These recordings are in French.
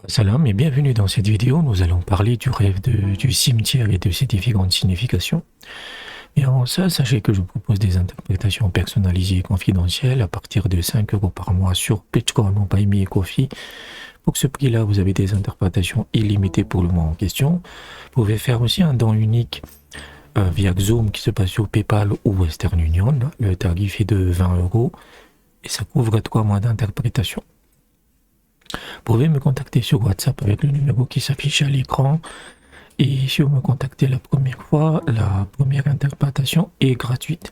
Salam et bienvenue dans cette vidéo. Nous allons parler du rêve du cimetière et de ses différentes significations. Et avant ça, sachez que je propose des interprétations personnalisées et confidentielles à partir de 5 euros par mois sur Patreon ou Buy Me a Coffee. Pour ce prix-là, vous avez des interprétations illimitées pour le mois en question. Vous pouvez faire aussi un don unique via Zoom qui se passe sur PayPal ou Western Union. Le tarif est de 20 euros et ça couvre 3 mois d'interprétation. Vous pouvez me contacter sur WhatsApp avec le numéro qui s'affiche à l'écran. Et si vous me contactez la première fois, la première interprétation est gratuite.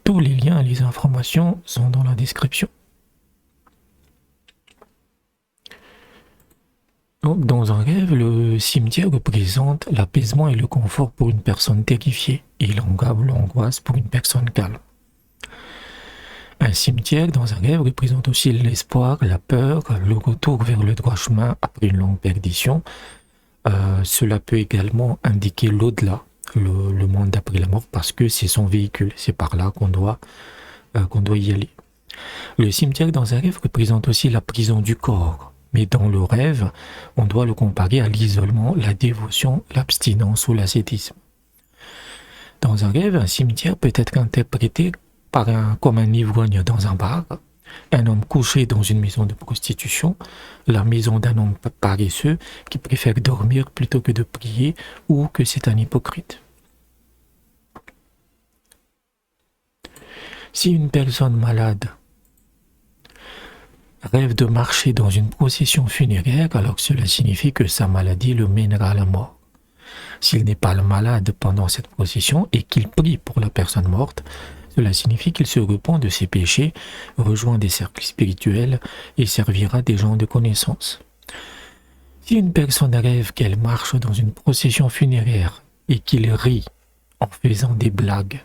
Tous les liens et les informations sont dans la description. Donc, dans un rêve, le cimetière représente l'apaisement et le confort pour une personne terrifiée et l'angoisse pour une personne calme. Un cimetière dans un rêve représente aussi l'espoir, la peur, le retour vers le droit chemin après une longue perdition. Cela peut également indiquer l'au-delà, le monde d'après la mort, parce que c'est son véhicule, c'est par là qu'on doit y aller. Le cimetière dans un rêve représente aussi la prison du corps, mais dans le rêve, on doit le comparer à l'isolement, la dévotion, l'abstinence ou l'ascétisme. Dans un rêve, un cimetière peut être interprété comme un ivrogne dans un bar, un homme couché dans une maison de prostitution, la maison d'un homme paresseux qui préfère dormir plutôt que de prier, ou que c'est un hypocrite. Si une personne malade rêve de marcher dans une procession funéraire, alors cela signifie que sa maladie le mènera à la mort. S'il n'est pas malade pendant cette procession et qu'il prie pour la personne morte, cela signifie qu'il se repent de ses péchés, rejoint des cercles spirituels et servira des gens de connaissance. Si une personne rêve qu'elle marche dans une procession funéraire et qu'il rit en faisant des blagues,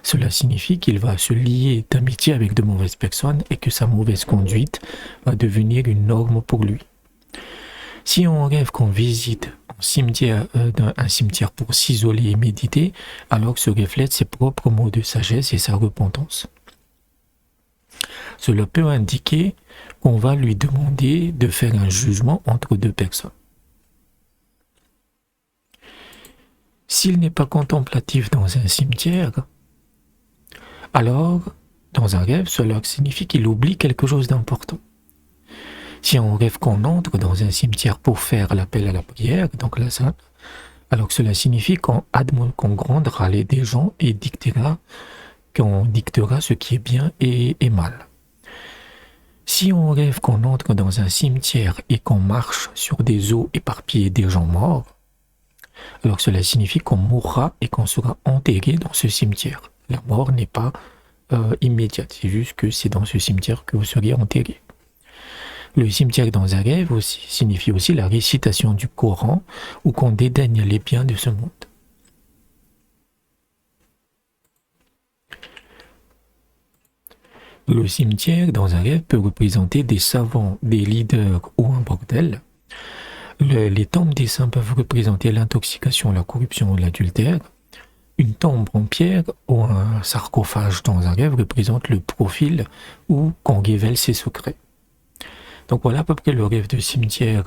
cela signifie qu'il va se lier d'amitié avec de mauvaises personnes et que sa mauvaise conduite va devenir une norme pour lui. Si on rêve qu'on visite un cimetière pour s'isoler et méditer, alors se reflète ses propres mots de sagesse et sa repentance. Cela peut indiquer qu'on va lui demander de faire un jugement entre deux personnes. S'il n'est pas contemplatif dans un cimetière, alors, dans un rêve, cela signifie qu'il oublie quelque chose d'important. Si on rêve qu'on entre dans un cimetière pour faire l'appel à la prière, donc la salle, alors cela signifie qu'on grondera des gens et qu'on dictera ce qui est bien et mal. Si on rêve qu'on entre dans un cimetière et qu'on marche sur des os éparpillés des gens morts, alors cela signifie qu'on mourra et qu'on sera enterré dans ce cimetière. La mort n'est pas immédiate, c'est juste que c'est dans ce cimetière que vous seriez enterré. Le cimetière dans un rêve signifie aussi la récitation du Coran ou qu'on dédaigne les biens de ce monde. Le cimetière dans un rêve peut représenter des savants, des leaders ou un bordel. Les tombes des saints peuvent représenter l'intoxication, la corruption ou l'adultère. Une tombe en pierre ou un sarcophage dans un rêve représente le profil ou qu'on révèle ses secrets. Donc voilà à peu près le rêve de cimetière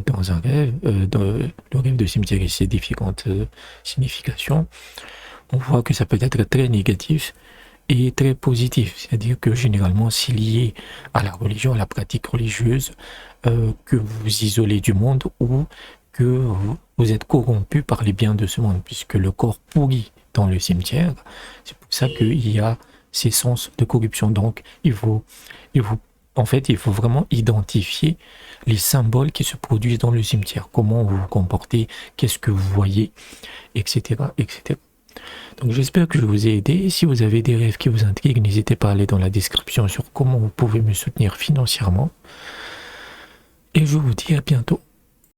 dans un rêve, le rêve de cimetière et ses différentes significations. On voit que ça peut être très négatif et très positif, c'est-à-dire que généralement c'est lié à la religion, à la pratique religieuse, que vous vous isolez du monde ou que vous êtes corrompu par les biens de ce monde, puisque le corps pourrit dans le cimetière. C'est pour ça qu'il y a ces sens de corruption. Donc il faut vraiment identifier les symboles qui se produisent dans le cimetière, comment vous vous comportez, qu'est-ce que vous voyez, etc., etc. Donc j'espère que je vous ai aidé. Si vous avez des rêves qui vous intriguent, n'hésitez pas à aller dans la description sur comment vous pouvez me soutenir financièrement. Et je vous dis à bientôt.